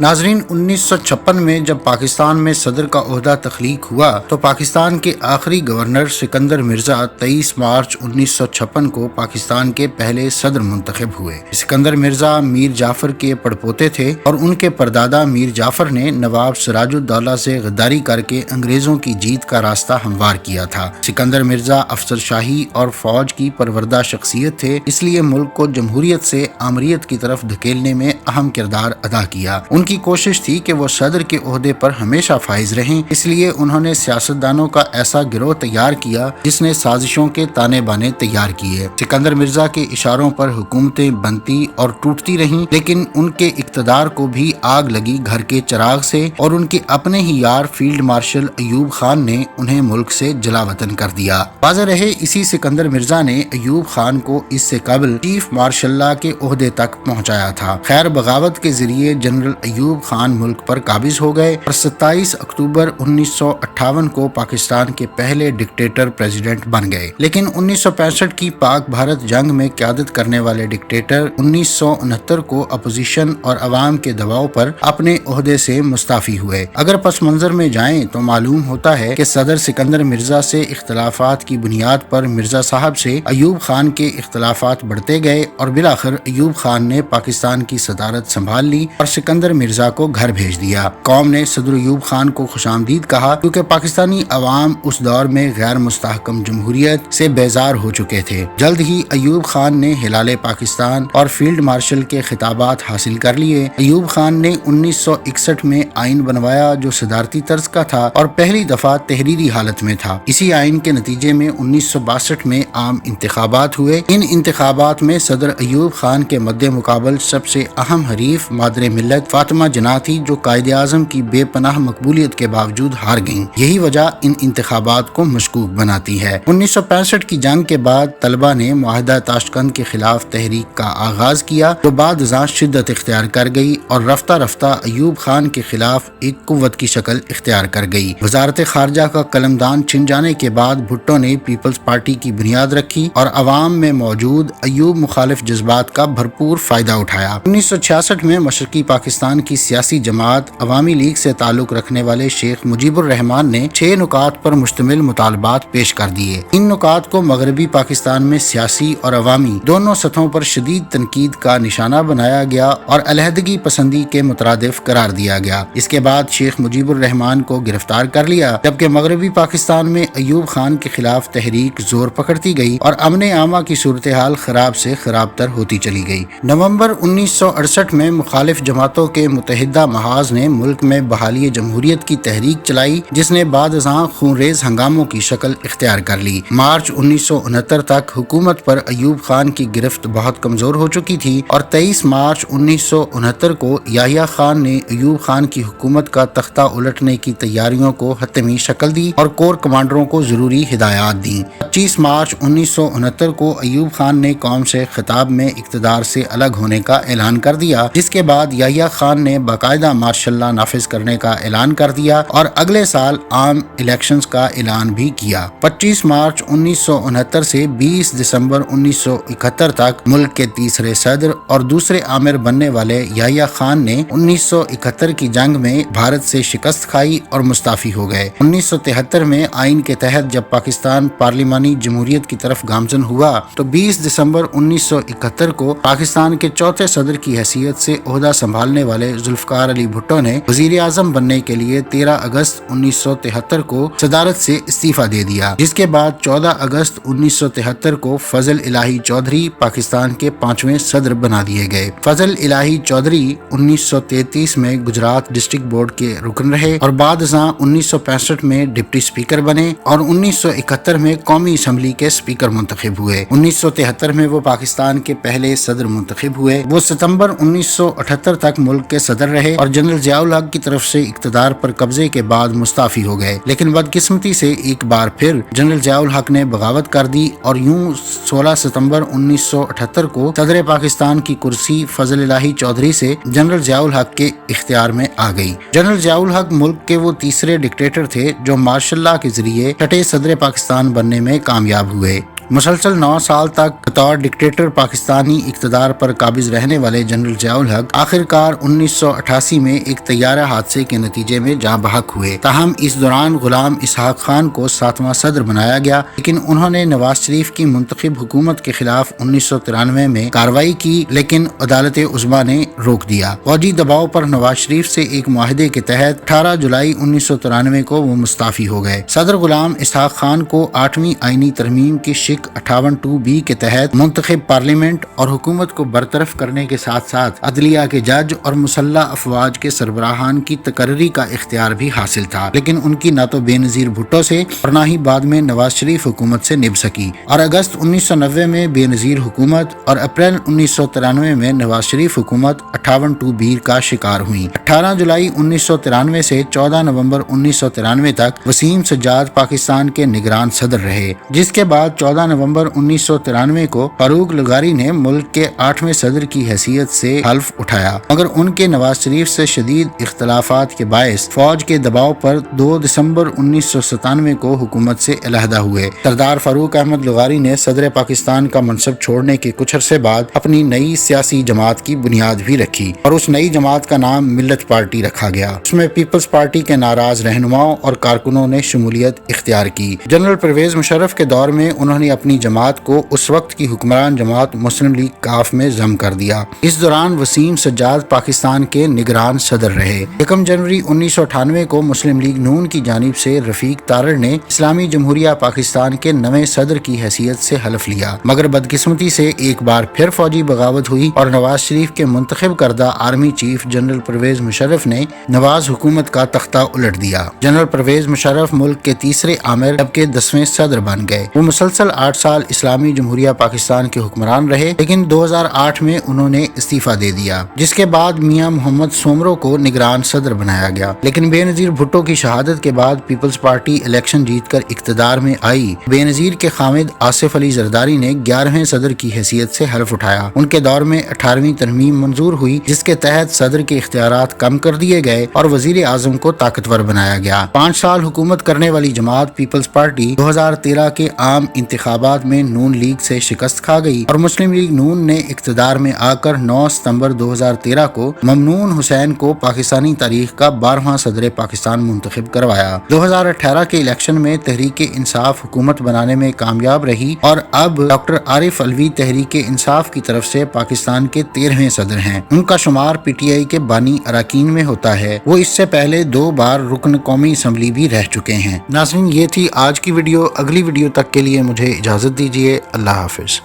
ناظرین، 1956 میں جب پاکستان میں صدر کا عہدہ تخلیق ہوا تو پاکستان کے آخری گورنر سکندر مرزا 23 مارچ 1956 کو پاکستان کے پہلے صدر منتخب ہوئے۔ سکندر مرزا میر جعفر کے پڑپوتے تھے اور ان کے پردادا میر جعفر نے نواب سراج الدولہ سے غداری کر کے انگریزوں کی جیت کا راستہ ہموار کیا تھا۔ سکندر مرزا افسر شاہی اور فوج کی پروردہ شخصیت تھے، اس لیے ملک کو جمہوریت سے آمریت کی طرف دھکیلنے میں اہم کردار ادا کیا۔ ان کی کوشش تھی کہ وہ صدر کے عہدے پر ہمیشہ فائز رہیں، اس لیے انہوں نے سیاستدانوں کا ایسا گروہ تیار کیا جس نے سازشوں کے تانے بانے تیار کیے۔ سکندر مرزا کے اشاروں پر حکومتیں بنتی اور ٹوٹتی رہیں، لیکن ان کے اقتدار کو بھی آگ لگی گھر کے چراغ سے، اور ان کے اپنے ہی یار فیلڈ مارشل ایوب خان نے انہیں ملک سے جلا وطن کر دیا۔ واضح رہے، اسی سکندر مرزا نے ایوب خان کو اس سے قبل چیف مارشل لا کے عہدے تک پہنچایا تھا۔ خیر، بغاوت کے ذریعے جنرل ایوب خان ملک پر قابض ہو گئے اور 27 اکتوبر 1958 کو پاکستان کے پہلے ڈکٹیٹر پریزیڈنٹ بن گئے۔ لیکن 1965 کی پاک بھارت جنگ میں قیادت کرنے والے ڈکٹیٹر 1969 کو اپوزیشن اور عوام کے دباؤ پر اپنے عہدے سے مستعفی ہوئے۔ اگر پس منظر میں جائیں تو معلوم ہوتا ہے کہ صدر سکندر مرزا سے اختلافات کی بنیاد پر مرزا صاحب سے ایوب خان کے اختلافات بڑھتے گئے اور بالآخر ایوب خان نے پاکستان کی صدارت سنبھال لی اور سکندر مرزا کو گھر بھیج دیا۔ قوم نے صدر ایوب خان کو خوش آمدید کہا، کیونکہ پاکستانی عوام اس دور میں غیر مستحکم جمہوریت سے بیزار ہو چکے تھے۔ جلد ہی ایوب خان نے ہلال پاکستان اور فیلڈ مارشل کے خطابات حاصل کر لیے۔ ایوب خان نے 1961 میں آئین بنوایا جو صدارتی طرز کا تھا اور پہلی دفعہ تحریری حالت میں تھا۔ اسی آئین کے نتیجے میں 1962 میں عام انتخابات ہوئے۔ ان انتخابات میں صدر ایوب خان کے مد مقابل سب سے اہم حریف مادر ملت فاطمہ جناح تھی، جو قائد اعظم کی بے پناہ مقبولیت کے باوجود ہار گئیں۔ یہی وجہ ان انتخابات کو مشکوک بناتی ہے۔ 1965 کی جنگ کے بعد طلبہ نے معاہدہ تاشقند کے خلاف تحریک کا آغاز کیا، جو بعد ازاں شدت اختیار کر گئی اور رفتہ رفتہ ایوب خان کے خلاف ایک قوت کی شکل اختیار کر گئی۔ وزارت خارجہ کا قلمدان چھن جانے کے بعد بھٹو نے پیپلز پارٹی کی بنیاد رکھی اور عوام میں موجود ایوب مخالف جذبات کا بھرپور فائدہ اٹھایا۔ 1966 میں مشرقی پاکستان کی سیاسی جماعت عوامی لیگ سے تعلق رکھنے والے شیخ مجیب الرحمان نے 6 نکات پر مشتمل مطالبات پیش کر دیے۔ ان نکات کو مغربی پاکستان میں سیاسی اور عوامی دونوں سطحوں پر شدید تنقید کا نشانہ بنایا گیا اور علیحدگی پسندی کے مترادف قرار دیا گیا۔ اس کے بعد شیخ مجیب الرحمان کو گرفتار کر لیا، جبکہ مغربی پاکستان میں ایوب خان کے خلاف تحریک زور پکڑتی گئی اور امن عامہ کی صورتحال خراب سے خراب تر ہوتی چلی گئی۔ نومبر 1968 میں مخالف جماعتوں کے متحدہ محاذ نے ملک میں بحالی جمہوریت کی تحریک چلائی، جس نے بعد ازاں خونریز ہنگاموں کی شکل اختیار کر لی۔ مارچ 1969 تک حکومت پر ایوب خان کی گرفت بہت کمزور ہو چکی تھی اور 23 مارچ 1969 کو یحییٰ خان نے ایوب خان کی حکومت کا تختہ الٹنے کی تیاریوں کو حتمی شکل دی اور کور کمانڈروں کو ضروری ہدایات دیں۔ 25 مارچ 1969 کو ایوب خان نے قوم سے خطاب میں اقتدار سے الگ ہونے کا اعلان کر دیا، جس کے بعد یحییٰ خان نے باقاعدہ مارشل لا نافذ کرنے کا اعلان کر دیا اور اگلے سال عام الیکشنز کا اعلان بھی کیا۔ 25 مارچ 1969 سے 20 دسمبر 1971 تک ملک کے تیسرے صدر اور دوسرے آمر بننے والے یحییٰ خان نے 1971 کی جنگ میں بھارت سے شکست کھائی اور مستعفی ہو گئے۔ 1973 میں آئین کے تحت جب پاکستان پارلیمانی جمہوریت کی طرف گامزن ہوا تو 20 دسمبر 1971 کو پاکستان کے چوتھے صدر کی حیثیت سے عہدہ سنبھالنے والے ذوالفقار علی بھٹو نے وزیر اعظم بننے کے لیے 13 اگست 1973 کو صدارت سے استعفیٰ دے دیا، جس کے بعد 14 اگست 1973 کو فضل الہی چودھری پاکستان کے 5ویں صدر بنا دیے گئے۔ فضل الہی چودھری 1933 میں گجرات ڈسٹرکٹ بورڈ کے رکن رہے اور بعد ازاں 1965 میں ڈپٹی اسپیکر بنے اور 1971 میں قومی اسمبلی کے اسپیکر منتخب ہوئے۔ 1973 میں وہ پاکستان کے پہلے صدر منتخب ہوئے۔ وہ ستمبر 1978 تک ملک کے صدر رہے اور جنرل ضیاء الحق کی طرف سے اقتدار پر قبضے کے بعد مستعفی ہو گئے، لیکن بدقسمتی سے ایک بار پھر جنرل ضیاء الحق نے بغاوت کر دی اور یوں 16 ستمبر 1978 کو صدر پاکستان کی کرسی فضل الہی چودھری سے جنرل ضیاء الحق کے اختیار میں آ گئی۔ جنرل ضیاء الحق ملک کے وہ تیسرے ڈکٹیٹر تھے جو مارشل لا کے ذریعے چھٹے صدر پاکستان بننے میں کامیاب ہوئے۔ مسلسل 9 سال تک بطور ڈکٹیٹر پاکستانی اقتدار پر قابض رہنے والے جنرل ضیاء الحق آخرکار 1988 میں ایک طیارہ حادثے کے نتیجے میں جاں بحق ہوئے۔ تاہم اس دوران غلام اسحاق خان کو 7واں صدر بنایا گیا، لیکن انہوں نے نواز شریف کی منتخب حکومت کے خلاف 1993 میں کارروائی کی، لیکن عدالت عظمیٰ نے روک دیا۔ فوجی دباؤ پر نواز شریف سے ایک معاہدے کے تحت 18 جولائی 1993 کو وہ مستعفی ہو گئے۔ صدر غلام اسحاق خان کو 8ویں آئینی ترمیم کی شق 58(2)(b) کے تحت منتخب پارلیمنٹ اور حکومت کو برطرف کرنے کے ساتھ ساتھ عدلیہ کے جج اور مسلح افواج کے سربراہان کی تقرری کا اختیار بھی حاصل تھا، لیکن ان کی نہ تو بے نظیر بھٹو سے اور نہ ہی بعد میں نواز شریف حکومت سے نبھ سکی، اور اگست 1990 میں بے نظیر حکومت اور اپریل 1993 میں نواز شریف حکومت 58(2)(b) کا شکار ہوئی۔ 18 جولائی 1993 سے 14 نومبر 1993 تک وسیم سجاد پاکستان کے نگران صدر رہے، جس کے بعد 14 نومبر 1993 کو فاروق لغاری نے ملک کے 8ویں صدر کی حیثیت سے حلف اٹھایا، مگر ان کے نواز شریف سے شدید اختلافات کے باعث فوج کے دباؤ پر 2 دسمبر 1997 کو حکومت سے علیحدہ ہوئے۔ سردار فاروق احمد لغاری نے صدر پاکستان کا منصب چھوڑنے کے کچھ عرصے بعد اپنی نئی سیاسی جماعت کی بنیاد بھی رکھی، اور اس نئی جماعت کا نام ملت پارٹی رکھا گیا۔ اس میں پیپلز پارٹی کے ناراض رہنماؤں اور کارکنوں نے شمولیت اختیار کی۔ جنرل پرویز مشرف کے دور میں انہوں نے اپنی جماعت کو اس وقت کی حکمران جماعت مسلم لیگ کاف میں ضم کر دیا۔ اس دوران وسیم سجاد پاکستان کے نگران صدر رہے۔ 1 جنوری 1998 کو مسلم لیگ نون کی جانب سے رفیق تارڑ نے اسلامی جمہوریہ پاکستان کے نئے صدر کی حیثیت سے حلف لیا، مگر بدقسمتی سے ایک بار پھر فوجی بغاوت ہوئی اور نواز شریف کے منتخب کردہ army chief general Pervez Musharraf نے نواز حکومت کا تختہ الٹ دیا۔ جنرل پرویز مشرف ملک کے تیسرے آمر جبکہ 10ویں صدر بن گئے۔ وہ مسلسل 8 سال اسلامی جمہوریہ پاکستان کے حکمران رہے، لیکن 2008 میں انہوں نے استعفیٰ دے دیا، جس کے بعد میاں محمد سومرو کو نگران صدر بنایا گیا۔ لیکن بے نظیر بھٹو کی شہادت کے بعد پیپلز پارٹی الیکشن جیت کر اقتدار میں آئی۔ بے نظیر کے خامد آصف علی زرداری نے 11ویں صدر کی حیثیت سے حلف اٹھایا۔ ان کے دور میں 18ویں ترمیم منظور ہوئی، جس کے تحت صدر کے اختیارات کم کر دیے گئے اور وزیر اعظم کو طاقتور بنایا گیا۔ 5 سال حکومت کرنے والی جماعت پیپلز پارٹی 2013 کے عام انتخابات میں نون لیگ سے شکست کھا گئی، اور مسلم لیگ نون نے اقتدار میں آ کر 9 ستمبر 2013 کو ممنون حسین کو پاکستانی تاریخ کا 12واں صدر پاکستان منتخب کروایا۔ 2018 کے الیکشن میں تحریک انصاف حکومت بنانے میں کامیاب رہی، اور اب ڈاکٹر عارف علوی تحریک انصاف کی طرف سے پاکستان کے 13ویں صدر ہیں۔ ان کا شمار پی ٹی آئی کے بانی اراکین میں ہوتا ہے۔ وہ اس سے پہلے 2 بار رکن قومی اسمبلی بھی رہ چکے ہیں۔ ناظرین، یہ تھی آج کی ویڈیو۔ اگلی ویڈیو تک کے لیے مجھے اجازت دیجیے۔ اللہ حافظ۔